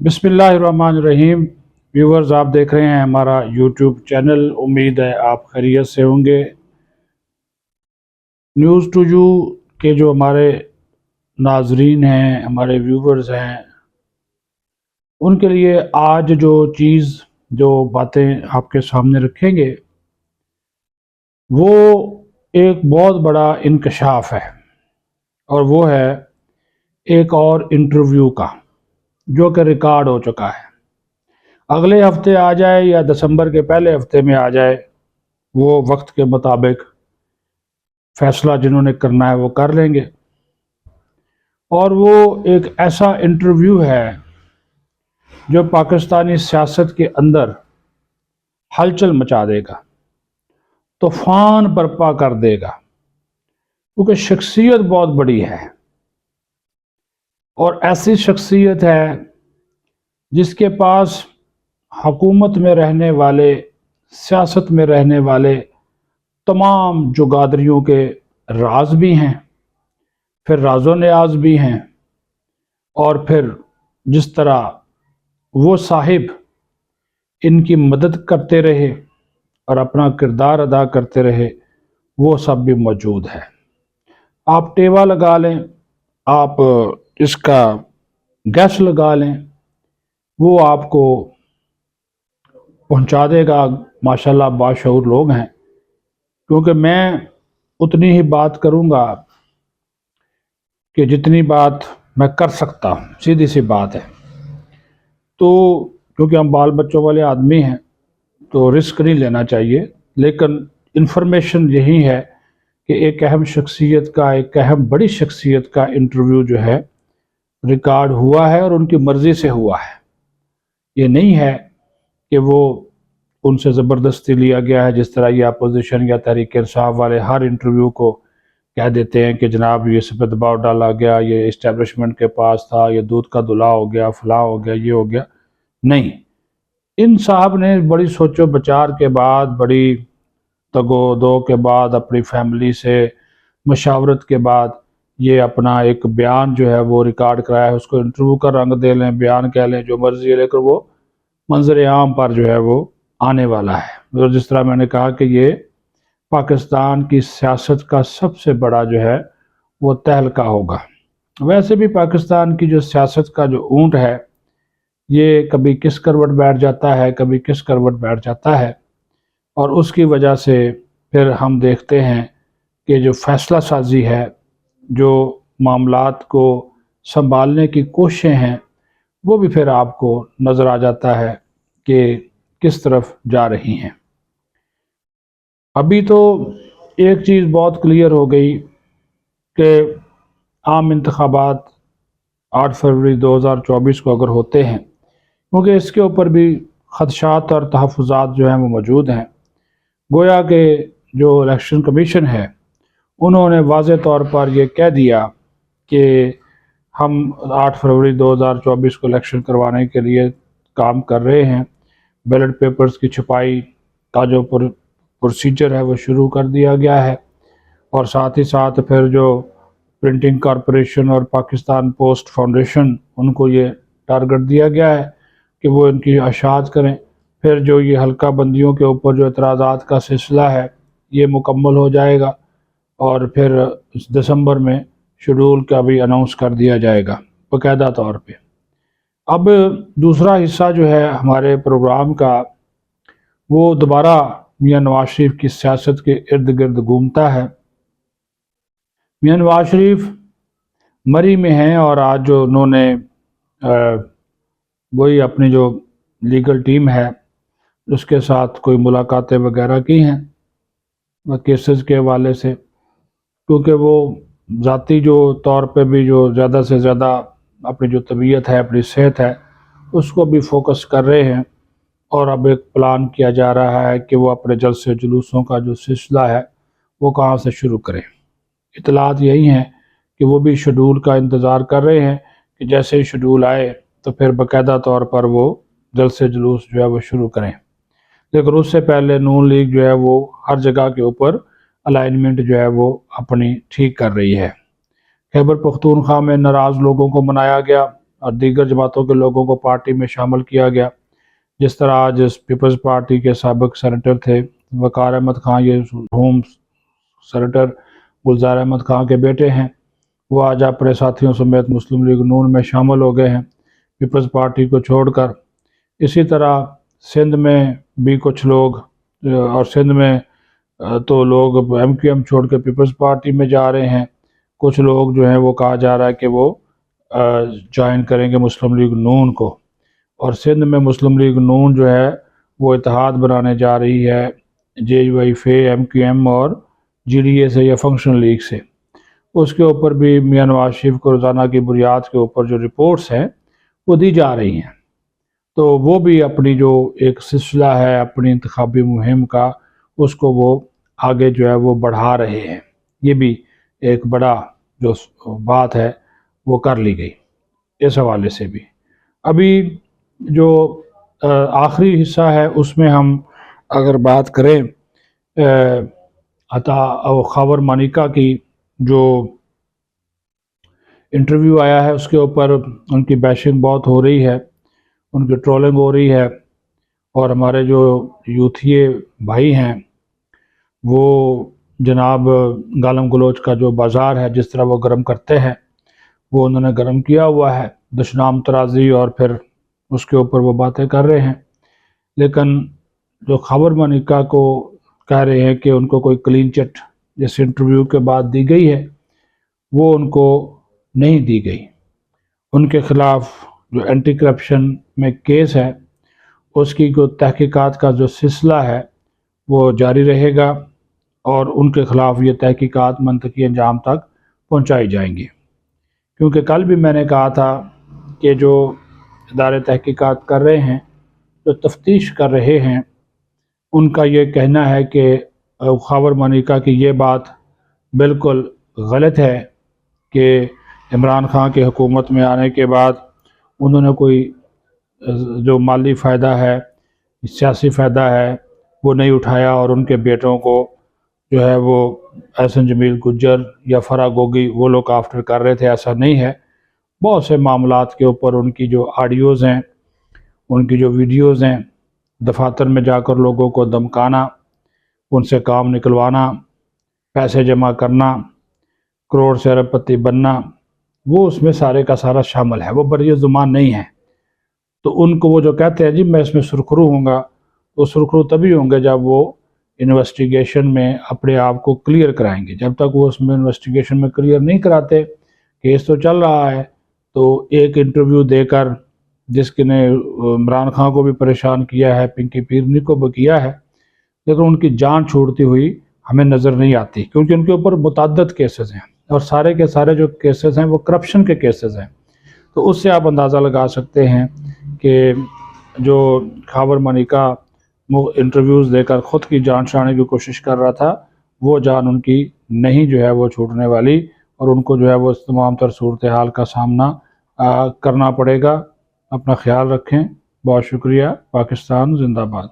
बिस्मिल्लाहिर्रहमानिर्रहीम। व्यूवर्स, आप देख रहे हैं हमारा यूट्यूब चैनल। उम्मीद है आप खैरियत से होंगे। न्यूज़ टू यू के जो हमारे नाजरीन हैं, हमारे व्यूवर्स हैं, उनके लिए आज जो बातें आपके सामने रखेंगे वो एक बहुत बड़ा इंकशाफ है, और वो है एक और इंटरव्यू का जो कि रिकॉर्ड हो चुका है। अगले हफ्ते आ जाए या दिसंबर के पहले हफ्ते में आ जाए, वो वक्त के मुताबिक फैसला जिन्होंने करना है वो कर लेंगे। और वो एक ऐसा इंटरव्यू है जो पाकिस्तानी सियासत के अंदर हलचल मचा देगा, तूफान बर्पा कर देगा, क्योंकि शख्सियत बहुत बड़ी है। और ऐसी शख्सियत है जिसके पास हुकूमत में रहने वाले, सियासत में रहने वाले तमाम जुगादरियों के राज भी हैं, फिर राजो न्याज भी हैं, और फिर जिस तरह वो साहिब इनकी मदद करते रहे और अपना किरदार अदा करते रहे, वो सब भी मौजूद है। आप टेवा लगा लें, आप इसका गैस लगा लें, वो आपको पहुंचा देगा। माशाल्लाह बाशऊर लोग हैं, क्योंकि मैं उतनी ही बात करूंगा कि जितनी बात मैं कर सकता हूं, सीधी सी बात है। तो क्योंकि हम बाल बच्चों वाले आदमी हैं तो रिस्क नहीं लेना चाहिए, लेकिन इन्फॉर्मेशन यही है कि एक अहम शख्सियत का, एक अहम बड़ी शख्सियत का इंटरव्यू जो है रिकॉर्ड हुआ है, और उनकी मर्ज़ी से हुआ है। ये नहीं है कि वो उनसे ज़बरदस्ती लिया गया है, जिस तरह ये अपोजिशन या तहरीक इंसाफ वाले हर इंटरव्यू को कह देते हैं कि जनाब ये इस पर दबाव डाला गया, ये इस्टेब्लिशमेंट के पास था, ये दूध का धुला हो गया, फलां हो गया, ये हो गया। नहीं, इन साहब ने बड़ी सोचो विचार के बाद, बड़ी तगो दो के बाद, अपनी फैमिली से मशावरत के बाद ये अपना एक बयान जो है वो रिकॉर्ड कराया है। उसको इंटरव्यू का रंग दे लें, बयान कह लें, जो मर्जी है, लेकिन वो मंजर आम पर जो है वो आने वाला है। और जिस तरह मैंने कहा कि ये पाकिस्तान की सियासत का सबसे बड़ा जो है वो तहलका होगा। वैसे भी पाकिस्तान की जो सियासत का जो ऊंट है, ये कभी किस करवट बैठ जाता है, कभी किस करवट बैठ जाता है, और उसकी वजह से फिर हम देखते हैं कि जो फैसला साजी है, जो मामलात को संभालने की कोशिशें हैं, वो भी फिर आपको नज़र आ जाता है कि किस तरफ जा रही हैं। अभी तो एक चीज़ बहुत क्लियर हो गई कि आम इंतखाबात 8 फरवरी 2024 को अगर होते हैं, क्योंकि इसके ऊपर भी खदशात और तहफ़्फ़ुज़ात जो हैं वो मौजूद हैं। गोया कि जो इलेक्शन कमीशन है, उन्होंने वाज़े तौर पर यह कह दिया कि हम 8 फरवरी 2024 को इलेक्शन करवाने के लिए काम कर रहे हैं। बैलेट पेपर्स की छपाई का जो प्रोसीजर है वो शुरू कर दिया गया है, और साथ ही साथ फिर जो प्रिंटिंग कॉरपोरेशन और पाकिस्तान पोस्ट फाउंडेशन, उनको ये टारगेट दिया गया है कि वो इनकी अशात करें। फिर जो ये हल्का बंदियों के ऊपर जो एतराज़ात का सिलसिला है, ये मुकम्मल हो जाएगा, और फिर दिसंबर में शेड्यूल का भी अनाउंस कर दिया जाएगा बाकायदा तौर पे। अब दूसरा हिस्सा जो है हमारे प्रोग्राम का, वो दोबारा मियां नवाज शरीफ की सियासत के इर्द गिर्द घूमता है। मियां नवाज शरीफ मरी में हैं, और आज जो उन्होंने वही अपनी जो लीगल टीम है उसके साथ कोई मुलाकातें वगैरह की हैं केसेस के हवाले से, क्योंकि वो ज़ाती जो तौर पे भी जो ज़्यादा से ज़्यादा अपनी जो तबीयत है, अपनी सेहत है, उसको भी फोकस कर रहे हैं। और अब एक प्लान किया जा रहा है कि वो अपने जलसे जुलूसों का जो सिलसिला है वो कहाँ से शुरू करें। इतलात यही हैं कि वो भी शेड्यूल का इंतज़ार कर रहे हैं कि जैसे ही शेड्यूल आए तो फिर बाकायदा तौर पर वो जलसे जुलूस जो है वो शुरू करें। लेकिन उससे पहले नून लीग जो है वो हर जगह के ऊपर अलाइनमेंट जो है वो अपनी ठीक कर रही है। खैबर पख्तूनख्वा में नाराज़ लोगों को मनाया गया, اور دیگر جماعتوں کے لوگوں کو پارٹی میں شامل کیا گیا، جس طرح آج پیپلز پارٹی کے سابق سینیٹر تھے وقار احمد خان، یہ ہوم سینیٹر گلزار احمد خان کے بیٹے ہیں، وہ آج اپنے ساتھیوں سمیت مسلم لیگ نون میں شامل ہو گئے ہیں پیپلز پارٹی کو چھوڑ کر۔ اسی طرح سندھ میں بھی کچھ لوگ، اور سندھ میں تو لوگ ایم کیو ایم چھوڑ کے پیپلز پارٹی میں جا رہے ہیں، کچھ لوگ جو ہیں وہ کہا جا رہا ہے کہ وہ جوائن کریں گے مسلم لیگ نون کو، اور سندھ میں مسلم لیگ نون جو ہے وہ اتحاد بنانے جا رہی ہے جے یو ایف اے، ایم کیو ایم اور جی ڈی اے سے یا فنکشنل لیگ سے۔ اس کے اوپر بھی میاں نواز شریف کو روزانہ کی بنیاد کے اوپر جو رپورٹس ہیں وہ دی جا رہی ہیں، تو وہ بھی اپنی جو ایک سلسلہ ہے اپنی انتخابی مہم کا، اس کو وہ آگے جو ہے وہ بڑھا رہے ہیں۔ یہ بھی ایک بڑا جو بات ہے وہ کر لی گئی اس حوالے سے بھی۔ ابھی جو آخری حصہ ہے اس میں ہم اگر بات کریں عطا خاور مانیکا کی جو انٹرویو آیا ہے اس کے اوپر ان کی بیشنگ بہت ہو رہی ہے، ان کی ٹرولنگ ہو رہی ہے، اور ہمارے جو یوتھیے بھائی ہیں وہ جناب گالم گلوچ کا جو بازار ہے جس طرح وہ گرم کرتے ہیں وہ انہوں نے گرم کیا ہوا ہے، دشنام ترازی، اور پھر اس کے اوپر وہ باتیں کر رہے ہیں۔ لیکن جو خاور مانیکا کو کہہ رہے ہیں کہ ان کو کوئی کلین چٹ جس انٹرویو کے بعد دی گئی ہے وہ ان کو نہیں دی گئی، ان کے خلاف جو اینٹی کرپشن میں کیس ہے اس کی جو تحقیقات کا جو سلسلہ ہے وہ جاری رہے گا، اور ان کے خلاف یہ تحقیقات منطقی انجام تک پہنچائی جائیں گی، کیونکہ کل بھی میں نے کہا تھا کہ جو ادارے تحقیقات کر رہے ہیں، جو تفتیش کر رہے ہیں، ان کا یہ کہنا ہے کہ خاور مانیکا کی یہ بات بالکل غلط ہے کہ عمران خان کی حکومت میں آنے کے بعد انہوں نے کوئی جو مالی فائدہ ہے، سیاسی فائدہ ہے وہ نہیں اٹھایا، اور ان کے بیٹوں کو جو ہے وہ احسن جمیل گجر یا فرا گوگی وہ لوگ آفٹر کر رہے تھے۔ ایسا نہیں ہے، بہت سے معاملات کے اوپر ان کی جو آڈیوز ہیں، ان کی جو ویڈیوز ہیں، دفاتر میں جا کر لوگوں کو دمکانا، ان سے کام نکلوانا، پیسے جمع کرنا، کروڑ سے ارب پتی بننا، وہ اس میں سارے کا سارا شامل ہے، وہ بری زبان نہیں ہے۔ تو ان کو وہ جو کہتے ہیں جی میں اس میں سرخرو ہوں گا، وہ سرخرو تبھی ہوں گے جب وہ انویسٹیگیشن میں اپنے آپ کو کلیئر کرائیں گے۔ جب تک وہ اس میں انویسٹیگیشن میں کلیئر نہیں کراتے، کیس تو چل رہا ہے، تو ایک انٹرویو دے کر جس کے نے عمران خان کو بھی پریشان کیا ہے، پنکی پیرنی کو بھی کیا ہے، لیکن ان کی جان چھوڑتی ہوئی ہمیں نظر نہیں آتی، کیونکہ ان کے اوپر متعدد کیسز ہیں، اور سارے کے سارے جو کیسز ہیں وہ کرپشن کے کیسز ہیں۔ تو اس سے آپ اندازہ لگا سکتے ہیں کہ جو خاور مانیکا انٹرویوز دے کر خود کی جان چھڑانے کی کوشش کر رہا تھا، وہ جان ان کی نہیں جو ہے وہ چھوٹنے والی، اور ان کو جو ہے وہ اس تمام تر صورتحال کا سامنا کرنا پڑے گا۔ اپنا خیال رکھیں، بہت شکریہ۔ پاکستان زندہ باد۔